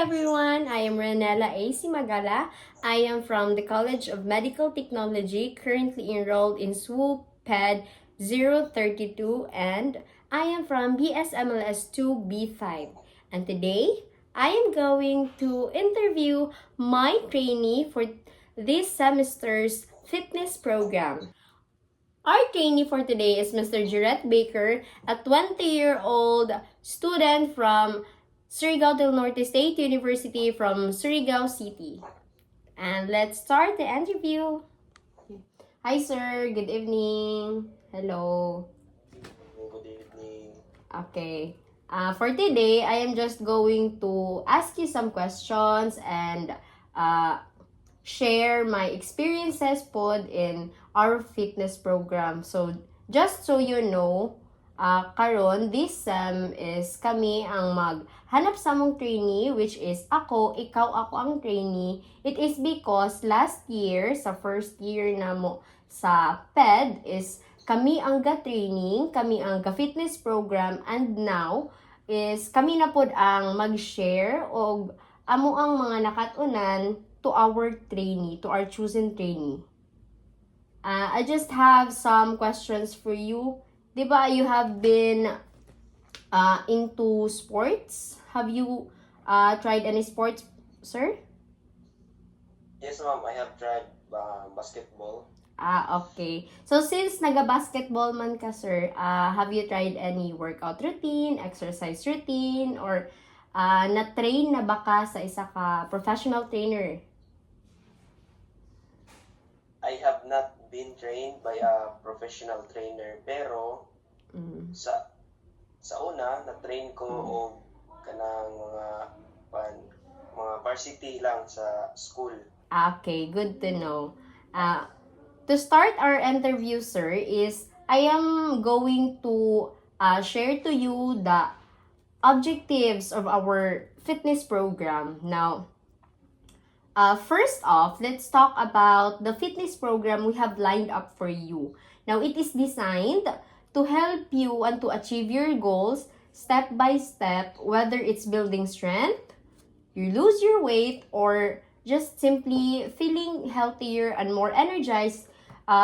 everyone, I am Renella A.C. Magala. I am from the College of Medical Technology, currently enrolled in SWOOP PED 032, and I am from BSMLS 2B5. And today, I am going to interview my trainee for this semester's fitness program. Our trainee for today is Mr. Jarrett Baker, a 20-year-old student from Surigao del Norte State University from Surigao City. And let's start the interview. Hi sir, good evening. Hello. Good evening. Okay. For today, I am just going to ask you some questions and share my experiences pod in our fitness program. So, just so you know, karon this is kami ang maghanap sa mong trainee, which is ikaw ako ang trainee. It is because last year, sa first year na mo sa PED is kami ang ga-training, kami ang ga-fitness program, and now is kami na pod ang mag-share o amo ang mga nakatunan to our trainee, to our chosen trainee. I just have some questions for you. Diba, you have been into sports? Have you tried any sports, sir? Yes, ma'am. I have tried basketball. Okay. So, since naga-basketball man ka, sir, have you tried any workout routine, exercise routine, or na-train na ba ka sa isa ka professional trainer? I have not been trained by a professional trainer, pero sa una na-train ko og kanang mga varsity lang sa school. Okay, good to know. To start our interview, sir, is I am going to share to you the objectives of our fitness program. Now, first off, let's talk about the fitness program we have lined up for you. Now, it is designed to help you and to achieve your goals step by step, whether it's building strength, you lose your weight, or just simply feeling healthier and more energized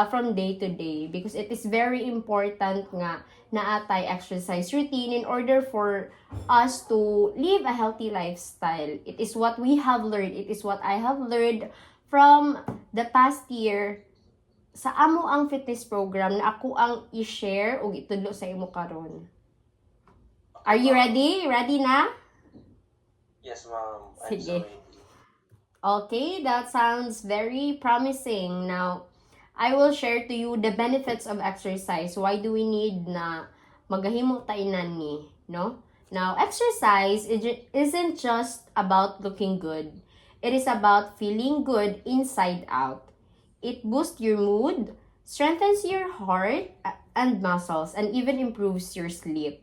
from day to day, because it is very important nga na atay exercise routine in order for us to live a healthy lifestyle. It is what we have learned. It is what I have learned from the past year sa amo ang fitness program na ako ang i-share o itudlo sa imo karon. Are you ready? Ready na? Yes, ma'am. I'm Sige. so ready. Okay, that sounds very promising. Now, I will share to you the benefits of exercise. Why do we need na magahimo ta inani, no? Now, exercise isn't just about looking good. It is about feeling good inside out. It boosts your mood, strengthens your heart and muscles, and even improves your sleep.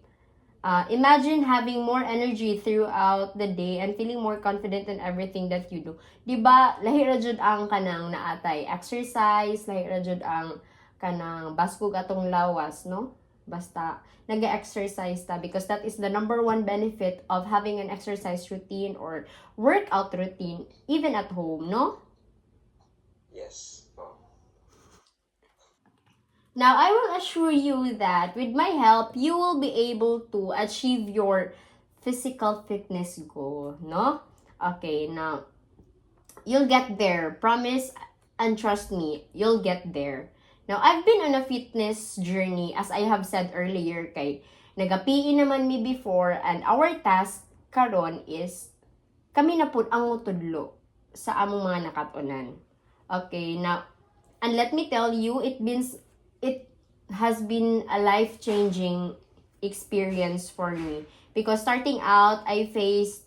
Imagine having more energy throughout the day and feeling more confident in everything that you do. Diba, lahi ra jud ang kanang naatay exercise, lahi ra jud ang kanang baskog atong lawas, no? Basta nag-exercise ta, because that is the number one benefit of having an exercise routine or workout routine even at home, no? Yes, ma'am. Now, I will assure you that with my help, you will be able to achieve your physical fitness goal, no? Okay, now, you'll get there. Promise and trust me, you'll get there. Now, I've been on a fitness journey, as I have said earlier, kay nagapiin naman me before, and our task karon is kami na pud ang mutudlo sa among mga nakatunan. Okay, now, and let me tell you, it has been a life-changing experience for me, because starting out, I faced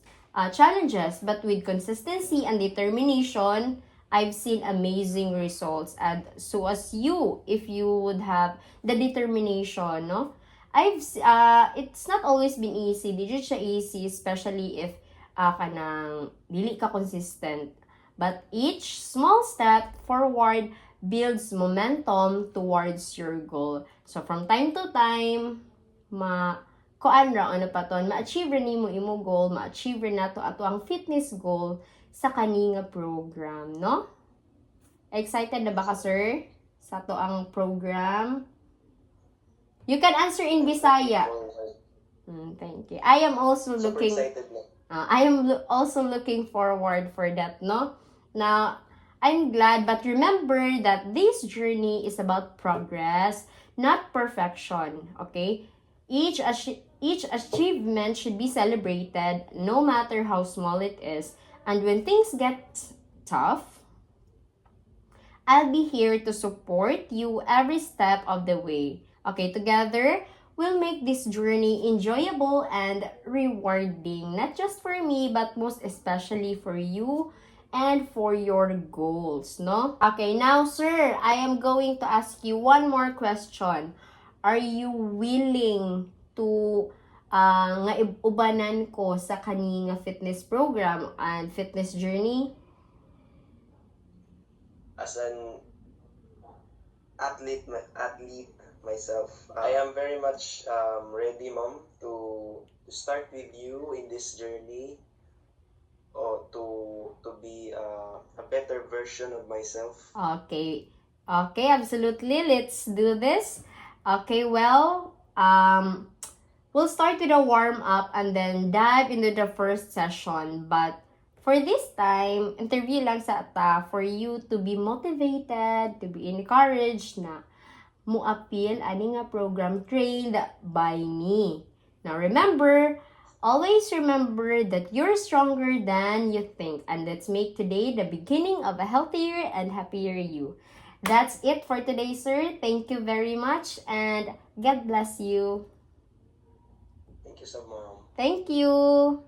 challenges, but with consistency and determination, I've seen amazing results. And so as you, if you would have the determination, no? It's not always been easy. Di jud siya easy, especially if kanang dili ka consistent. But each small step forward builds momentum towards your goal. So from time to time, kuan ra ano pa ton, ma-achieve ra nimo imo goal, ma-achieve ra nato ato ang fitness goal sa kani nga program, no? Excited na ba ka, sir? Sa to ang program? You can answer in Bisaya. Thank you. I am also Super looking excited na. I am also looking forward for that, no? Now, I'm glad, but remember that this journey is about progress, not perfection, okay? Each achievement should be celebrated, no matter how small it is. And when things get tough, I'll be here to support you every step of the way. Okay, together, we'll make this journey enjoyable and rewarding, not just for me, but most especially for you and for your goals, no? Okay, now, sir, I am going to ask you one more question. Are you willing to nga ubanan ko sa kani nga fitness program and fitness journey? As an athlete myself, I am very much ready, ma'am, to start with you in this journey, or to be a better version of myself. Okay. Okay, absolutely. Let's do this. Okay, well, we'll start with a warm up and then dive into the first session. But for this time, interview lang sa ata for you to be motivated, to be encouraged na mo-appeal ani nga program trained by me. Now remember, always remember that you're stronger than you think, and let's make today the beginning of a healthier and happier you. That's it for today, sir. Thank you very much and God bless you. Thank you so much. Thank you.